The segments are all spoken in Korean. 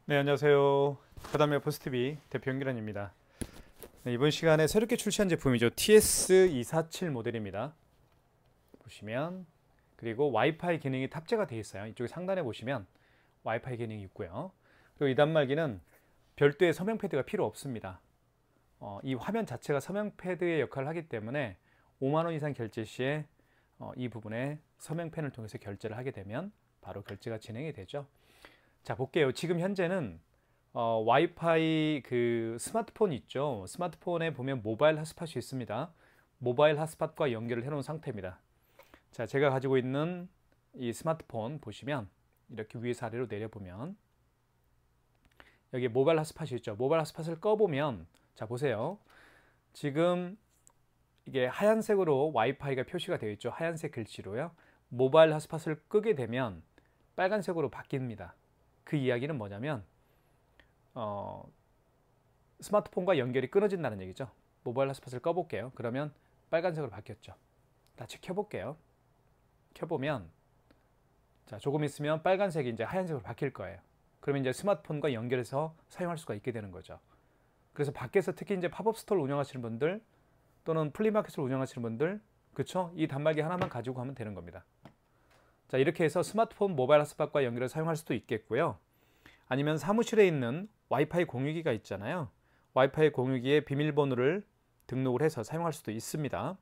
네, 안녕하세요. 카다미아 포스티비 대표 연기란입니다. 네, 이번 시간에 새롭게 출시한 제품이죠. TS247 모델입니다. 보시면 그리고 와이파이 기능이 탑재가 되어 있어요. 이쪽에 상단에 보시면 와이파이 기능이 있고요. 그리고 이 단말기는 별도의 서명 패드가 필요 없습니다. 이 화면 자체가 서명 패드의 역할을 하기 때문에 5만 원 이상 결제 시에 이 부분에 서명펜을 통해서 결제를 하게 되면 바로 결제가 진행이 되죠. 자, 볼게요. 지금 현재는 와이파이 그 스마트폰 있죠. 스마트폰에 보면 모바일 핫스팟이 있습니다. 모바일 핫스팟과 연결을 해놓은 상태입니다. 자, 제가 가지고 있는 이 스마트폰 보시면 이렇게 위에서 아래로 내려보면 여기 모바일 핫스팟이 있죠. 모바일 핫스팟을 꺼보면 자, 보세요. 지금 이게 하얀색으로 와이파이가 표시가 되어 있죠. 하얀색 글씨로요. 모바일 핫스팟을 끄게 되면 빨간색으로 바뀝니다. 그 이야기는 뭐냐면 스마트폰과 연결이 끊어진다는 얘기죠. 모바일 핫스팟을 꺼볼게요. 그러면 빨간색으로 바뀌었죠. 다시 켜볼게요. 켜보면 자, 조금 있으면 빨간색이 이제 하얀색으로 바뀔 거예요. 그러면 이제 스마트폰과 연결해서 사용할 수가 있게 되는 거죠. 그래서 밖에서 특히 이제 팝업 스토어를 운영하시는 분들 또는 플리마켓을 운영하시는 분들, 그쵸? 이 단말기 하나만 가지고 가면 되는 겁니다. 자, 이렇게 해서 스마트폰 모바일 핫스팟과 연결해서 사용할 수도 있겠고요. 아니면 사무실에 있는 와이파이 공유기가 있잖아요. 와이파이 공유기에 비밀번호를 등록을 해서 사용할 수도 있습니다.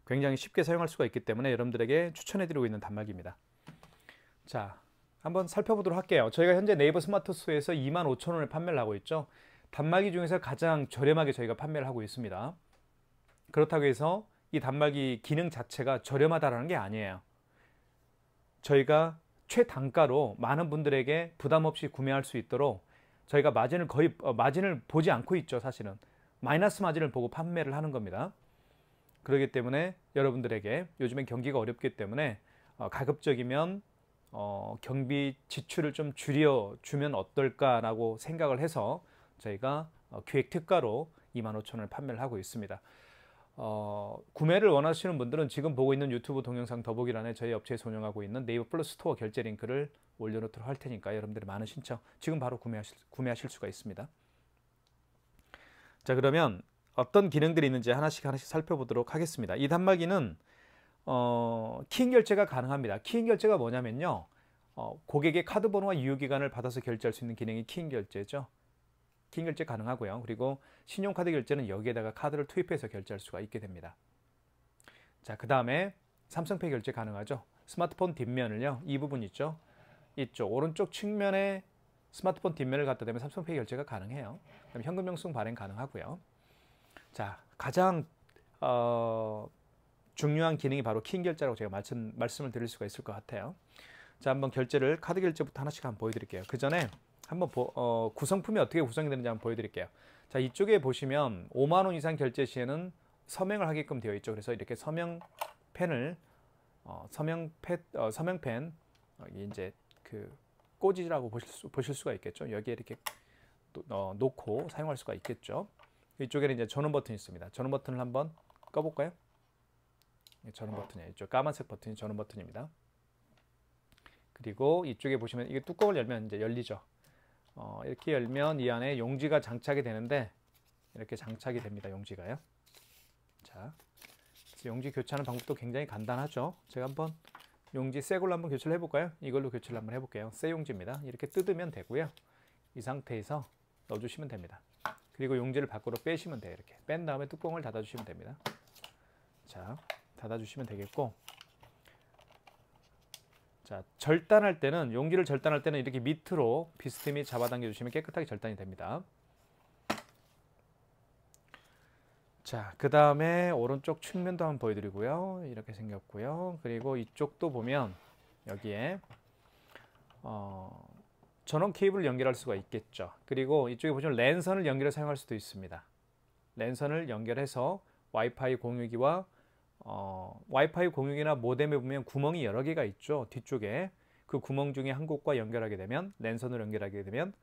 굉장히 쉽게 사용할 수가 있기 때문에 여러분들에게 추천해드리고 있는 단말기입니다. 자, 한번 살펴보도록 할게요. 저희가 현재 네이버 스마트 스토어에서 25,000원에 판매를 하고 있죠. 단말기 중에서 가장 저렴하게 저희가 판매를 하고 있습니다. 그렇다고 해서 이 단말기 기능 자체가 저렴하다는 게 아니에요. 저희가 최단가로 많은 분들에게 부담 없이 구매할 수 있도록 저희가 마진을 거의 마진을 보지 않고 있죠. 사실은 마이너스 마진을 보고 판매를 하는 겁니다. 그렇기 때문에 여러분들에게 요즘엔 경기가 어렵기 때문에 가급적이면 경비 지출을 좀 줄여주면 어떨까라고 생각을 해서 저희가 기획 특가로 25,000원을 판매를 하고 있습니다. 구매를 원하시는 분들은 지금 보고 있는 유튜브 동영상 더보기란에 저희 업체에서 운영하고 있는 네이버 플러스 스토어 결제 링크를 올려놓도록 할 테니까 여러분들의 많은 신청 지금 바로 구매하실 수가 있습니다. 자, 그러면 어떤 기능들이 있는지 하나씩 살펴보도록 하겠습니다. 이 단말기는 키인 결제가 가능합니다. 키인 결제가 뭐냐면요, 고객의 카드 번호와 유효기간을 받아서 결제할 수 있는 기능이 키인 결제죠. 키인 결제 가능하고요. 그리고 신용카드 결제는 여기에다가 카드를 투입해서 결제할 수가 있게 됩니다. 자, 그 다음에 삼성페이 결제 가능하죠. 스마트폰 뒷면을요, 이 부분 있죠. 이쪽 오른쪽 측면에 스마트폰 뒷면을 갖다 대면 삼성페이 결제가 가능해요. 그다음 현금 영수증 발행 가능하고요. 자, 가장 중요한 기능이 바로 키인 결제라고 제가 말씀을 드릴 수가 있을 것 같아요. 자, 한번 결제를 카드 결제부터 하나씩 한번 보여드릴게요. 그 전에 한번 구성품이 어떻게 구성이 되는지 한번 보여드릴게요. 자, 이쪽에 보시면 5만 원 이상 결제 시에는 서명을 하게끔 되어 있죠. 그래서 이렇게 서명펜을 서명펜 이제 그 꽂이라고 보실 수가 있겠죠. 여기에 이렇게 놓고 사용할 수가 있겠죠. 이쪽에는 이제 전원 버튼이 있습니다. 전원 버튼을 한번 꺼볼까요? 전원 버튼이에요. 이쪽 까만색 버튼이 전원 버튼입니다. 그리고 이쪽에 보시면 이게 뚜껑을 열면 이제 열리죠. 이렇게 열면 이 안에 용지가 장착이 되는데 이렇게 장착이 됩니다. 용지가요. 자, 용지 교체하는 방법도 굉장히 간단하죠. 제가 한번 용지 새 걸로 한번 교체를 해볼까요? 이걸로 교체를 한번 해볼게요. 새 용지입니다. 이렇게 뜯으면 되고요. 이 상태에서 넣어주시면 됩니다. 그리고 용지를 밖으로 빼시면 돼요. 이렇게 뺀 다음에 뚜껑을 닫아주시면 됩니다. 자, 닫아주시면 되겠고, 자, 절단할 때는 용기를 절단할 때는 이렇게 밑으로 비스듬히 잡아당겨 주시면 깨끗하게 절단이 됩니다. 자, 그 다음에 오른쪽 측면도 한번 보여드리고요. 이렇게 생겼고요. 그리고 이쪽도 보면 여기에 전원 케이블을 연결할 수가 있겠죠. 그리고 이쪽에 보시면 랜선을 연결해 사용할 수도 있습니다. 랜선을 연결해서 와이파이 공유기와 와이파이 공유기나 모뎀에 보면 구멍이 여러 개가 있죠. 뒤쪽에 그 구멍 중에 한 곳과 연결하게 되면 랜선으로 연결하게 되면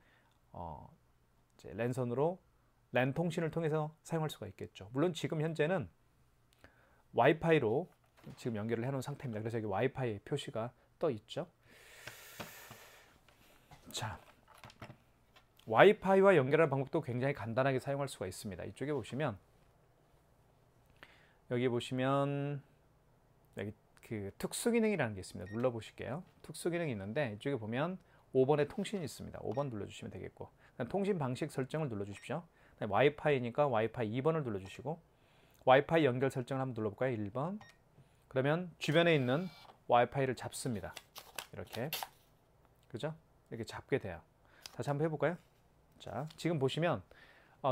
이제 랜선으로 랜 통신을 통해서 사용할 수가 있겠죠. 물론 지금 현재는 와이파이로 지금 연결을 해놓은 상태입니다. 그래서 여기 와이파이 표시가 떠 있죠. 자, 와이파이와 연결하는 방법도 굉장히 간단하게 사용할 수가 있습니다. 이쪽에 보시면 여기 보시면 여기 그 특수 기능이라는 게 있습니다. 눌러 보실게요. 특수 기능이 있는데 이쪽에 보면 5번에 통신이 있습니다. 5번 눌러주시면 되겠고, 통신 방식 설정을 눌러주십시오. 와이파이니까 와이파이 2번을 눌러주시고, 와이파이 연결 설정을 한번 눌러볼까요? 1번. 그러면 주변에 있는 와이파이를 잡습니다. 이렇게, 그죠? 이렇게 잡게 돼요. 다시 한번 해볼까요? 자, 지금 보시면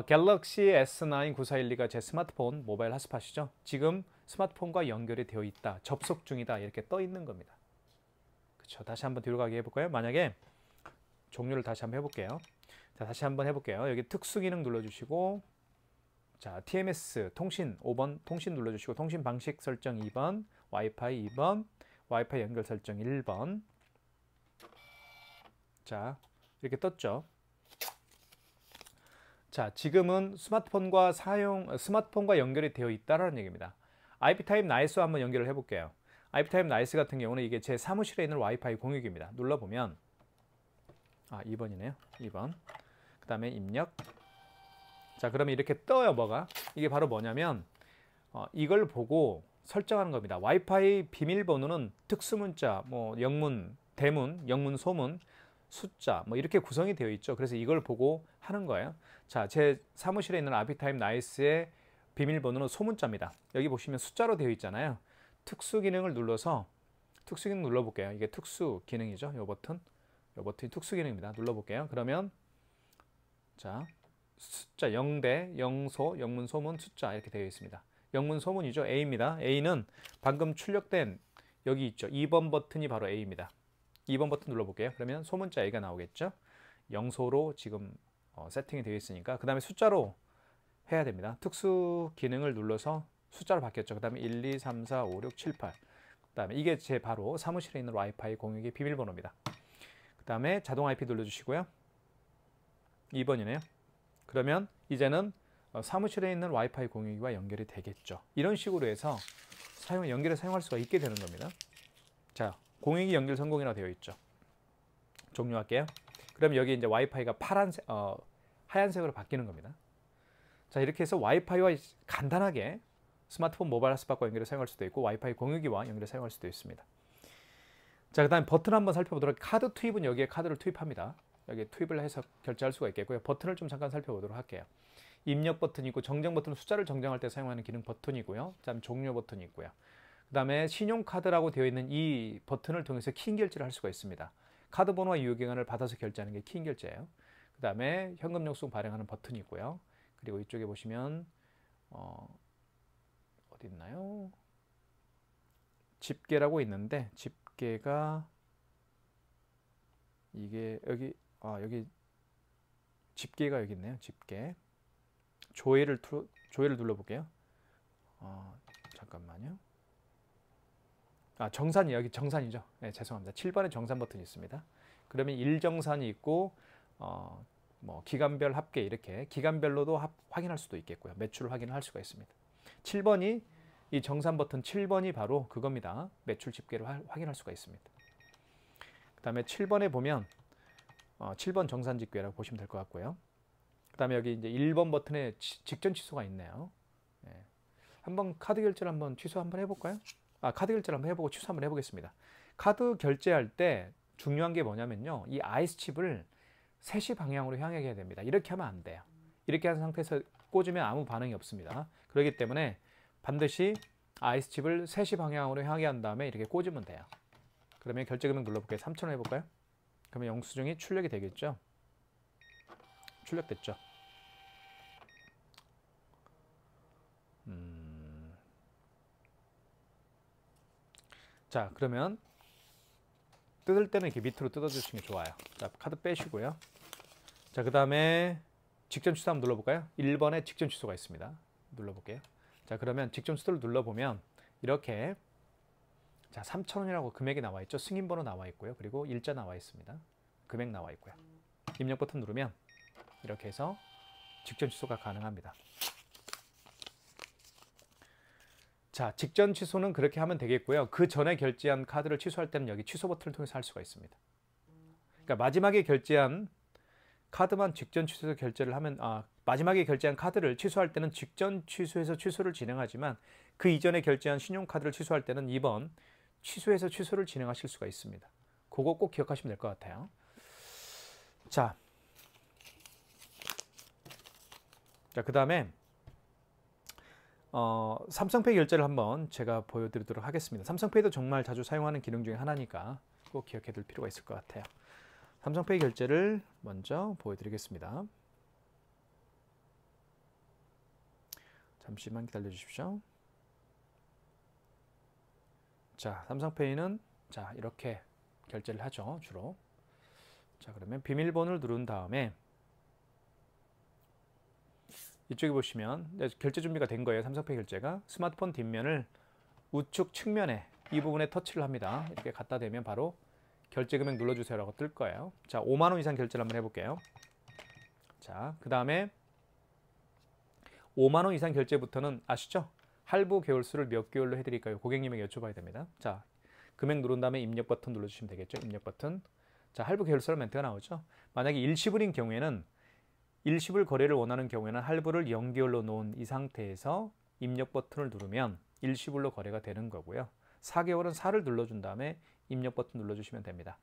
갤럭시 S9 9412가 제 스마트폰 모바일 핫스팟이죠. 지금 스마트폰과 연결이 되어 있다, 접속 중이다, 이렇게 떠 있는 겁니다. 그렇죠? 다시 한번 뒤로 가게 해볼까요? 만약에 종료를 다시 한번 해볼게요. 자, 다시 한번 해볼게요. 여기 특수 기능 눌러주시고, 자, TMS 통신 5번 통신 눌러주시고, 통신 방식 설정 2번, 와이파이 2번, 와이파이 연결 설정 1번. 자, 이렇게 떴죠. 자, 지금은 스마트폰과 연결이 되어 있다라는 얘기입니다. IP타입 나이스와 한번 연결을 해볼게요. IP타입 나이스 같은 경우는 이게 제 사무실에 있는 와이파이 공유기입니다. 눌러보면 2번이네요. 2번. 그 다음에 입력. 자, 그러면 이렇게 떠요. 뭐가? 이게 바로 뭐냐면 이걸 보고 설정하는 겁니다. 와이파이 비밀번호는 특수문자, 뭐 영문, 대문, 영문, 소문, 숫자 뭐 이렇게 구성이 되어 있죠. 그래서 이걸 보고 하는 거예요. 자, 제 사무실에 있는 아피타임 나이스의 비밀번호는 소문자입니다. 여기 보시면 숫자로 되어 있잖아요. 특수 기능을 눌러서 특수 기능 눌러볼게요. 이게 특수 기능이죠. 이 버튼이 특수 기능입니다. 눌러볼게요. 그러면 자, 숫자 0대 영소, 영문, 소문, 숫자 이렇게 되어 있습니다. 영문, 소문이죠. A입니다. A는 방금 출력된 여기 있죠. 2번 버튼이 바로 A입니다. 2번 버튼 눌러볼게요. 그러면 소문자 A가 나오겠죠. 영소로 지금 세팅이 되어 있으니까 그 다음에 숫자로 해야 됩니다. 특수 기능을 눌러서 숫자로 바뀌었죠. 그 다음에 1, 2, 3, 4, 5, 6, 7, 8. 그 다음에 이게 제 바로 사무실에 있는 와이파이 공유기 비밀번호입니다. 그 다음에 자동 IP 눌러주시고요. 2번이네요. 그러면 이제는 사무실에 있는 와이파이 공유기와 연결이 되겠죠. 이런 식으로 해서 연결에 사용할 수가 있게 되는 겁니다. 자, 공유기 연결 성공이라고 되어 있죠. 종료할게요. 그럼 여기 이제 와이파이가 하얀색으로 바뀌는 겁니다. 자, 이렇게 해서 와이파이와 간단하게 스마트폰 모바일 핫스팟과 연결해 사용할 수도 있고, 와이파이 공유기와 연결해 사용할 수도 있습니다. 자, 그 다음 버튼 한번 살펴보도록. 카드 투입은 여기에 카드를 투입합니다. 여기에 투입을 해서 결제할 수가 있겠고요. 버튼을 좀 잠깐 살펴보도록 할게요. 입력 버튼이 있고, 정정 버튼은 숫자를 정정할 때 사용하는 기능 버튼이고요. 그 다음 종료 버튼이 있고요. 그 다음에 신용카드라고 되어 있는 이 버튼을 통해서 키인 결제를 할 수가 있습니다. 카드 번호와 유효기간을 받아서 결제하는 게 키인 결제예요. 그 다음에 현금 영수증 발행하는 버튼이 있고요. 그리고 이쪽에 보시면 어디 있나요? 집게라고 있는데, 집게가 이게 여기 집게가 여기 있네요. 집게. 조회를 눌러볼게요. 잠깐만요. 정산이 여기 정산이죠. 네, 죄송합니다. 7번에 정산 버튼이 있습니다. 그러면 일정산이 있고 뭐 기간별 합계, 이렇게 기간별로도 확인할 수도 있겠고요. 매출을 확인할 수가 있습니다. 7번이 이 정산 버튼 7번이 바로 그겁니다. 매출 집계를 확인할 수가 있습니다. 그 다음에 7번에 보면 7번 정산 집계라고 보시면 될 것 같고요. 그 다음에 여기 이제 1번 버튼에 직전 취소가 있네요. 네. 한번 카드 결제를 한번 취소 한번 해볼까요? 카드 결제를 한번 해보고 취소 한번 해보겠습니다. 카드 결제할 때 중요한 게 뭐냐면요, 이 아이스 칩을 3시 방향으로 향하게 해야 됩니다. 이렇게 하면 안 돼요. 이렇게 한 상태에서 꽂으면 아무 반응이 없습니다. 그렇기 때문에 반드시 아이스 칩을 3시 방향으로 향하게 한 다음에 이렇게 꽂으면 돼요. 그러면 결제 금액 눌러볼게요. 3,000원 해볼까요? 그러면 영수증이 출력이 되겠죠. 출력됐죠. 자, 그러면 뜯을 때는 이렇게 밑으로 뜯어주시는 게 좋아요. 자, 카드 빼시고요. 자, 그 다음에 직전 취소 한번 눌러볼까요? 1번에 직전 취소가 있습니다. 눌러볼게요. 자, 그러면 직전 취소를 눌러보면 이렇게, 자, 3,000원이라고 금액이 나와 있죠. 승인번호 나와 있고요. 그리고 일자 나와 있습니다. 금액 나와 있고요. 입력 버튼 누르면 이렇게 해서 직전 취소가 가능합니다. 자, 직전 취소는 그렇게 하면 되겠고요. 그 전에 결제한 카드를 취소할 때는 여기 취소 버튼을 통해서 할 수가 있습니다. 그러니까 마지막에 결제한 카드만 직전 취소해서 결제를 하면 마지막에 결제한 카드를 취소할 때는 직전 취소해서 취소를 진행하지만 그 이전에 결제한 신용카드를 취소할 때는 2번 취소해서 취소를 진행하실 수가 있습니다. 그거 꼭 기억하시면 될 것 같아요. 자, 그 다음에 삼성페이 결제를 한번 제가 보여드리도록 하겠습니다. 삼성페이도 정말 자주 사용하는 기능 중에 하나니까 꼭 기억해 둘 필요가 있을 것 같아요. 삼성페이 결제를 먼저 보여드리겠습니다. 잠시만 기다려 주십시오. 자, 삼성페이는 자 이렇게 결제를 하죠, 주로. 자, 그러면 비밀번호를 누른 다음에 이쪽에 보시면 결제 준비가 된 거예요. 삼성페이 결제가. 스마트폰 뒷면을 우측 측면에 이 부분에 터치를 합니다. 이렇게 갖다 대면 바로 결제 금액 눌러주세요라고 뜰 거예요. 자, 5만 원 이상 결제를 한번 해볼게요. 자, 그 다음에 5만 원 이상 결제부터는 아시죠? 할부 개월수를 몇 개월로 해드릴까요? 고객님에게 여쭤봐야 됩니다. 자, 금액 누른 다음에 입력 버튼 눌러주시면 되겠죠? 입력 버튼. 자, 할부 개월수로 멘트가 나오죠? 만약에 일시불인 경우에는 일시불 거래를 원하는 경우에는 할부를 0개월로 놓은 이 상태에서 입력 버튼을 누르면 일시불로 거래가 되는 거고요. 4개월은 4를 눌러준 다음에 입력 버튼 눌러주시면 됩니다.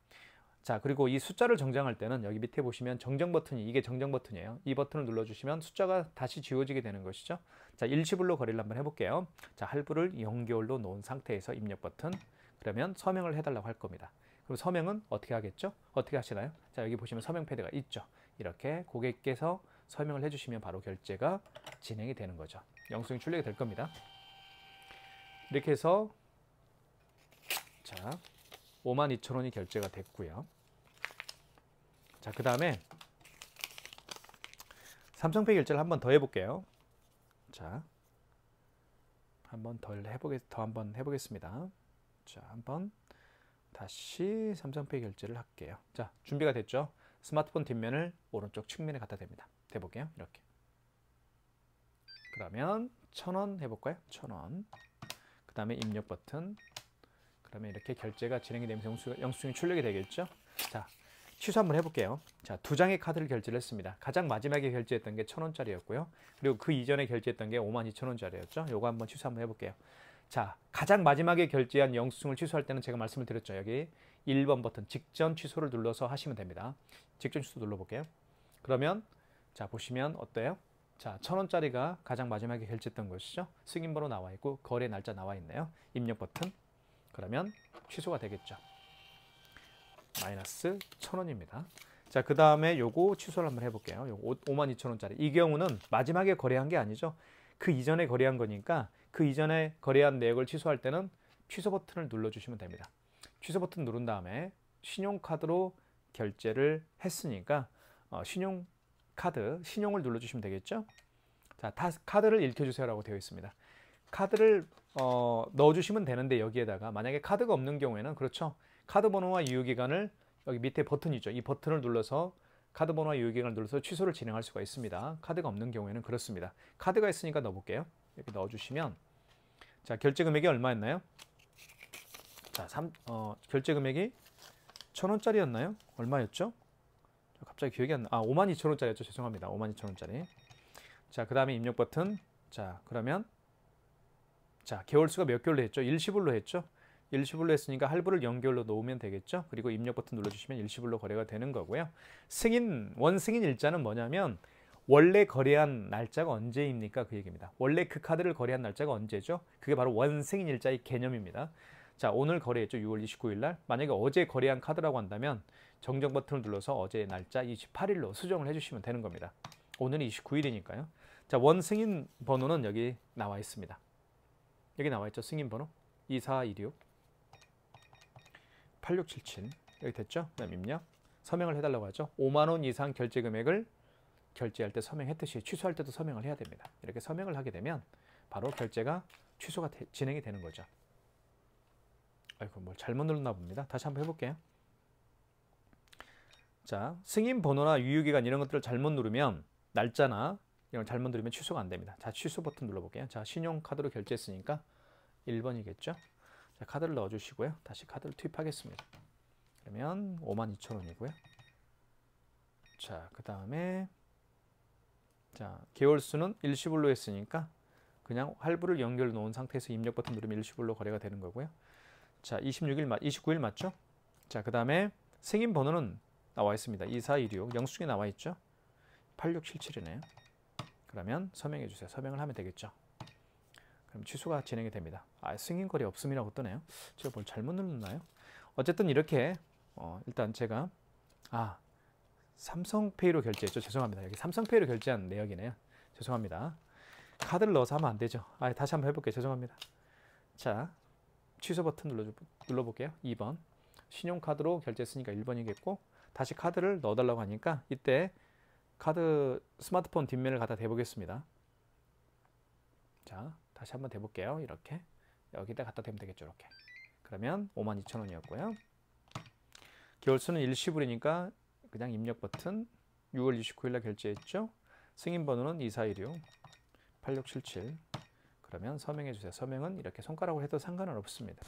자, 그리고 이 숫자를 정정할 때는 여기 밑에 보시면 정정 버튼이 이게 정정 버튼이에요. 이 버튼을 눌러주시면 숫자가 다시 지워지게 되는 것이죠. 자, 일시불로 거래를 한번 해볼게요. 자, 할부를 0개월로 놓은 상태에서 입력 버튼. 그러면 서명을 해달라고 할 겁니다. 그럼 서명은 어떻게 하겠죠? 어떻게 하시나요? 자, 여기 보시면 서명 패드가 있죠. 이렇게 고객께서 서명을 해주시면 바로 결제가 진행이 되는 거죠. 영수증이 출력이 될 겁니다. 이렇게 해서 자, 52,000원이 결제가 됐고요. 자, 그 다음에 삼성페이 결제를 한 번 더 해볼게요. 자, 한번 더 해보겠습니다. 자, 한번 다시 삼성페이 결제를 할게요. 자, 준비가 됐죠? 스마트폰 뒷면을 오른쪽 측면에 갖다 댑니다. 대볼게요. 이렇게. 그러면 1,000원 해볼까요? 1,000원. 그 다음에 입력 버튼. 그러면 이렇게 결제가 진행이 되면서 영수증이 출력이 되겠죠? 자, 취소 한번 해볼게요. 자, 2장의 카드를 결제를 했습니다. 가장 마지막에 결제했던 게 1,000원짜리였고요. 그리고 그 이전에 결제했던 게 52,000원짜리였죠. 요거 한번 취소 한번 해볼게요. 자, 가장 마지막에 결제한 영수증을 취소할 때는 제가 말씀을 드렸죠. 여기 1번 버튼 직전 취소를 눌러서 하시면 됩니다. 직전 취소 눌러볼게요. 그러면 자, 보시면 어때요? 자, 1,000원짜리가 가장 마지막에 결제했던 것이죠. 승인번호 나와 있고 거래 날짜 나와 있네요. 입력 버튼. 그러면 취소가 되겠죠. 마이너스 1,000원입니다. 자, 그 다음에 요거 취소를 한번 해볼게요. 요거 52,000원짜리. 이 경우는 마지막에 거래한 게 아니죠. 그 이전에 거래한 거니까 그 이전에 거래한 내역을 취소할 때는 취소 버튼을 눌러주시면 됩니다. 취소 버튼 누른 다음에 신용카드로 결제를 했으니까 신용을 눌러주시면 되겠죠. 자, 카드를 읽혀주세요라고 되어 있습니다. 카드를 넣어주시면 되는데 여기에다가 만약에 카드가 없는 경우에는 그렇죠. 카드 번호와 유효기간을 여기 밑에 버튼이죠. 이 버튼을 눌러서 카드 번호와 유효기간을 눌러서 취소를 진행할 수가 있습니다. 카드가 없는 경우에는 그렇습니다. 카드가 있으니까 넣어볼게요. 이렇게 넣어주시면 자, 결제 금액이 얼마였나요? 자, 결제 금액이 1,000원짜리였나요? 얼마였죠? 갑자기 기억이 안 나. 52,000원짜리였죠. 죄송합니다. 52,000원짜리. 자, 그 다음에 입력 버튼. 자, 그러면 자, 개월수가 몇 개월로 했죠? 일시불로 했죠? 일시불로 했으니까 할부를 0개월로 놓으면 되겠죠? 그리고 입력 버튼 눌러주시면 일시불로 거래가 되는 거고요. 원승인 일자는 뭐냐면 원래 거래한 날짜가 언제입니까? 그 얘기입니다. 원래 그 카드를 거래한 날짜가 언제죠? 그게 바로 원승인 일자의 개념입니다. 자, 오늘 거래했죠. 6월 29일 날. 만약에 어제 거래한 카드라고 한다면 정정 버튼을 눌러서 어제 날짜 28일로 수정을 해주시면 되는 겁니다. 오늘이 29일이니까요. 자, 원승인 번호는 여기 나와 있습니다. 여기 나와 있죠. 승인 번호 2416 8677 여기 됐죠? 그다음 입력 서명을 해달라고 하죠. 5만 원 이상 결제 금액을 결제할 때 서명했듯이 취소할 때도 서명을 해야 됩니다. 이렇게 서명을 하게 되면 바로 결제가 취소가 진행이 되는 거죠. 아이고, 뭘 잘못 눌렀나 봅니다. 다시 한번 해볼게요. 자, 승인 번호나 유효기간 이런 것들을 잘못 누르면 날짜나 이런 걸 잘못 누르면 취소가 안 됩니다. 자, 취소 버튼 눌러볼게요. 자, 신용카드로 결제했으니까 1번이겠죠. 자, 카드를 넣어주시고요. 다시 카드를 투입하겠습니다. 그러면 52,000원이고요. 자, 그 다음에 자, 개월수는 일시불로 했으니까 그냥 할부를 연결 놓은 상태에서 입력 버튼 누르면 일시불로 거래가 되는 거고요. 자, 29일 맞죠? 자, 그 다음에 승인 번호는 나와 있습니다. 2416 영수증에 나와 있죠? 8677이네요. 그러면 서명해 주세요. 서명을 하면 되겠죠. 그럼 취소가 진행이 됩니다. 승인 거래 없음이라고 뜨네요. 제가 뭘 잘못 눌렀나요? 어쨌든 이렇게 일단 제가 삼성페이로 결제했죠. 죄송합니다. 여기 삼성페이로 결제한 내역이네요. 죄송합니다. 카드를 넣어서 하면 안 되죠. 다시 한번 해볼게요. 죄송합니다. 자, 취소 버튼 눌러볼게요. 2번. 신용카드로 결제했으니까 1번이겠고 다시 카드를 넣어달라고 하니까 이때 카드 스마트폰 뒷면을 갖다 대보겠습니다. 자, 다시 한번 대볼게요. 이렇게 여기다 갖다 대면 되겠죠. 이렇게. 그러면 52,000원이었고요. 개월수는 일시불이니까 그냥 입력 버튼 6월 29일날 결제했죠. 승인 번호는 2416 8677. 그러면 서명해 주세요. 서명은 이렇게 손가락으로 해도 상관은 없습니다.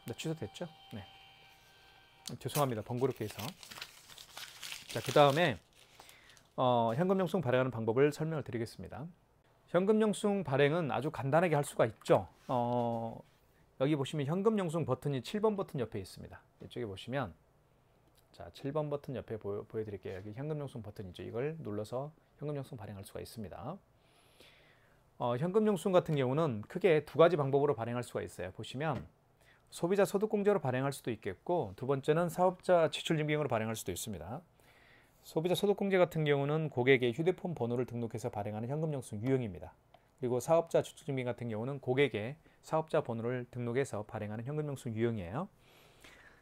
네, 취소됐죠? 네. 죄송합니다. 번거롭게 해서. 자, 그 다음에 현금 영수증 발행하는 방법을 설명을 드리겠습니다. 현금 영수증 발행은 아주 간단하게 할 수가 있죠. 여기 보시면 현금 영수증 버튼이 7번 버튼 옆에 있습니다. 이쪽에 보시면 자, 7번 버튼 옆에 보여드릴게요. 여기 현금 영수증 버튼이죠. 이걸 눌러서 현금 영수증 발행할 수가 있습니다. 현금 영수증 같은 경우는 크게 두 가지 방법으로 발행할 수가 있어요. 보시면 소비자 소득공제로 발행할 수도 있겠고 두 번째는 사업자 지출증빙으로 발행할 수도 있습니다. 소비자 소득공제 같은 경우는 고객의 휴대폰 번호를 등록해서 발행하는 현금 영수증 유형입니다. 그리고 사업자 지출증빙 같은 경우는 고객의 사업자 번호를 등록해서 발행하는 현금 영수증 유형이에요.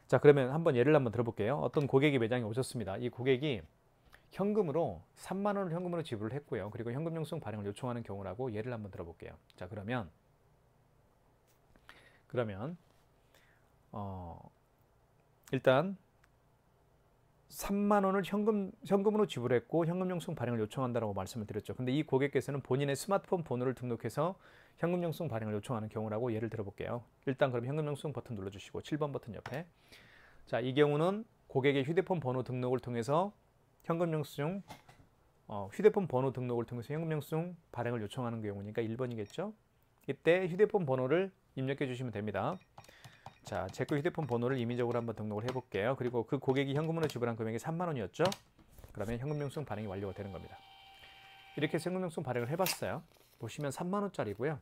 자, 그러면 한번 예를 한번 들어볼게요. 어떤 고객이 매장에 오셨습니다. 이 고객이 현금으로 3만 원을 현금으로 지불을 했고요. 그리고 현금 영수증 발행을 요청하는 경우라고 예를 한번 들어볼게요. 자, 그러면 일단 3만 원을 현금으로 지불했고 현금 영수증 발행을 요청한다고 말씀을 드렸죠. 근데 이 고객께서는 본인의 스마트폰 번호를 등록해서 현금 영수증 발행을 요청하는 경우라고 예를 들어볼게요. 일단 그럼 현금 영수증 버튼 눌러주시고 7번 버튼 옆에 자, 이 경우는 고객의 휴대폰 번호 등록을 통해서 현금 영수증 휴대폰 번호 등록을 통해서 현금 영수증 발행을 요청하는 경우니까 1번이겠죠. 이때 휴대폰 번호를 입력해 주시면 됩니다. 자, 제 거 휴대폰 번호를 임의적으로 한번 등록을 해볼게요. 그리고 그 고객이 현금으로 지불한 금액이 3만 원이었죠. 그러면 현금 영수증 발행이 완료가 되는 겁니다. 이렇게 해서 현금 영수증 발행을 해봤어요. 보시면 3만 원짜리고요.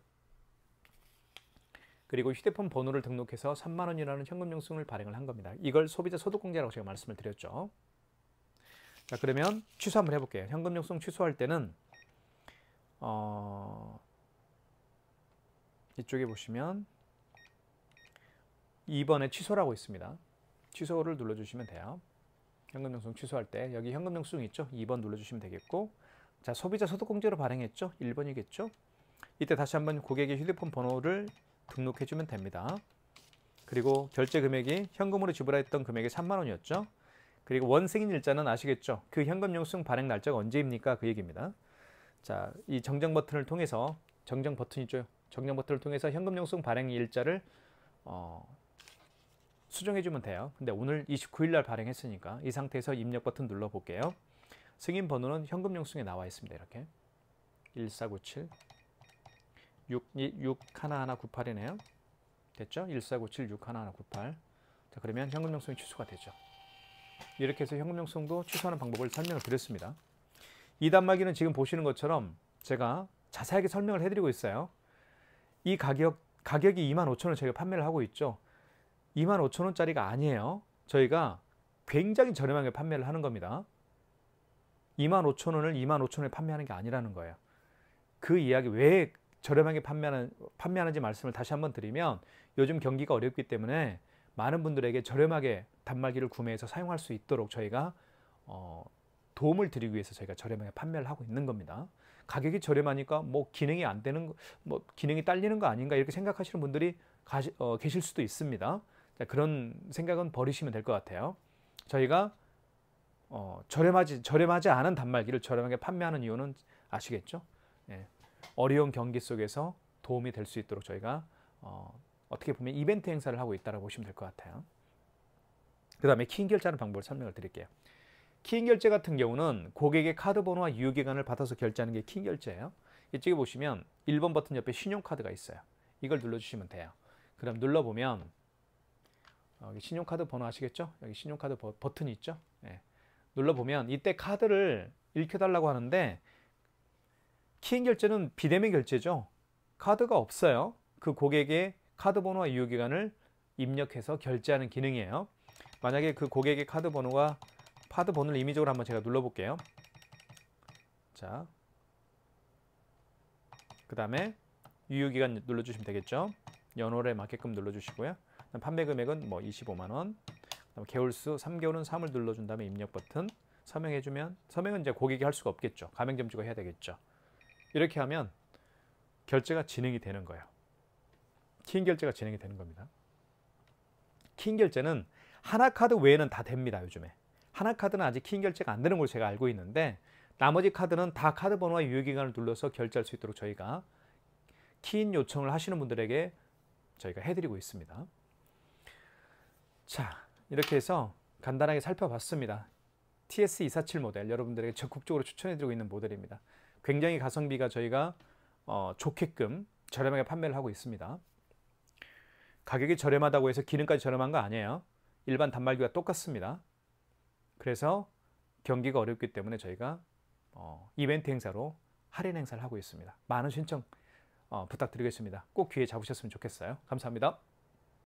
그리고 휴대폰 번호를 등록해서 3만 원이라는 현금 영수증을 발행을 한 겁니다. 이걸 소비자 소득공제라고 제가 말씀을 드렸죠. 자, 그러면 취소 한번 해볼게요. 현금 영수증 취소할 때는 이쪽에 보시면 2번에 취소라고 있습니다. 취소를 눌러주시면 돼요. 현금 영수증 취소할 때 여기 현금 영수증 있죠? 2번 눌러주시면 되겠고 자, 소비자 소득공제로 발행했죠? 1번이겠죠? 이때 다시 한번 고객의 휴대폰 번호를 등록해주면 됩니다. 그리고 결제 금액이 현금으로 지불했던 금액이 3만 원이었죠? 그리고 원승인 일자는 아시겠죠? 그 현금 영수증 발행 날짜가 언제입니까? 그 얘기입니다. 자, 이 정정 버튼을 통해서 정정 버튼이죠. 정정 버튼을 통해서 현금 영수증 발행 일자를 수정해주면 돼요. 근데 오늘 29일 날 발행했으니까 이 상태에서 입력 버튼 눌러볼게요. 승인 번호는 현금 영수증에 나와 있습니다. 이렇게 1497 61198이네요. 됐죠? 1497 61198. 자, 그러면 현금 영수증이 취소가 되죠. 이렇게 해서 현금 영수증도 취소하는 방법을 설명을 드렸습니다. 이 단말기는 지금 보시는 것처럼 제가 자세하게 설명을 해드리고 있어요. 이 가격이 25,000원 저희가 판매를 하고 있죠. 25,000원짜리가 아니에요. 저희가 굉장히 저렴하게 판매를 하는 겁니다. 25,000원을 25,000원에 판매하는 게 아니라는 거예요. 그 이야기 왜 저렴하게 판매하는지 말씀을 다시 한번 드리면 요즘 경기가 어렵기 때문에 많은 분들에게 저렴하게 단말기를 구매해서 사용할 수 있도록 저희가 도움을 드리기 위해서 저희가 저렴하게 판매를 하고 있는 겁니다. 가격이 저렴하니까 뭐 기능이 안 되는 뭐 기능이 딸리는 거 아닌가 이렇게 생각하시는 분들이 계실 수도 있습니다. 자, 그런 생각은 버리시면 될 것 같아요. 저희가 저렴하지 않은 단말기를 저렴하게 판매하는 이유는 아시겠죠? 예. 어려운 경기 속에서 도움이 될 수 있도록 저희가 어떻게 보면 이벤트 행사를 하고 있다고 보시면 될 것 같아요. 그 다음에 키인 결제하는 방법을 설명을 드릴게요. 키인 결제 같은 경우는 고객의 카드 번호와 유효기간을 받아서 결제하는 게 키인 결제예요. 이쪽에 보시면 1번 버튼 옆에 신용카드가 있어요. 이걸 눌러주시면 돼요. 그럼 눌러보면 여기 신용카드 번호 아시겠죠? 여기 신용카드 버튼이 있죠? 네. 눌러보면 이때 카드를 읽혀달라고 하는데 키인 결제는 비대면 결제죠. 카드가 없어요. 그 고객의 카드 번호와 유효기간을 입력해서 결제하는 기능이에요. 만약에 그 고객의 카드 번호를 임의적으로 한번 제가 눌러볼게요. 자, 그 다음에 유효기간 눌러주시면 되겠죠. 연월에 맞게끔 눌러주시고요. 판매 금액은 뭐 25만 원. 개월수 3개월은 3을 눌러준 다음에 입력 버튼 서명해주면, 서명은 이제 고객이 할 수가 없겠죠. 가맹점주가 해야 되겠죠. 이렇게 하면 결제가 진행이 되는 거예요. 키인 결제가 진행이 되는 겁니다. 키인 결제는 하나카드 외에는 다 됩니다. 요즘에 하나카드는 아직 키인 결제가 안 되는 걸로 제가 알고 있는데, 나머지 카드는 다 카드 번호와 유효기간을 눌러서 결제할 수 있도록 저희가 키인 요청을 하시는 분들에게 저희가 해드리고 있습니다. 자, 이렇게 해서 간단하게 살펴봤습니다. TS247 모델, 여러분들에게 적극적으로 추천해드리고 있는 모델입니다. 굉장히 가성비가 저희가 좋게끔 저렴하게 판매를 하고 있습니다. 가격이 저렴하다고 해서 기능까지 저렴한 거 아니에요. 일반 단말기와 똑같습니다. 그래서 경기가 어렵기 때문에 저희가 이벤트 행사로 할인 행사를 하고 있습니다. 많은 신청 부탁드리겠습니다. 꼭 기회 잡으셨으면 좋겠어요. 감사합니다.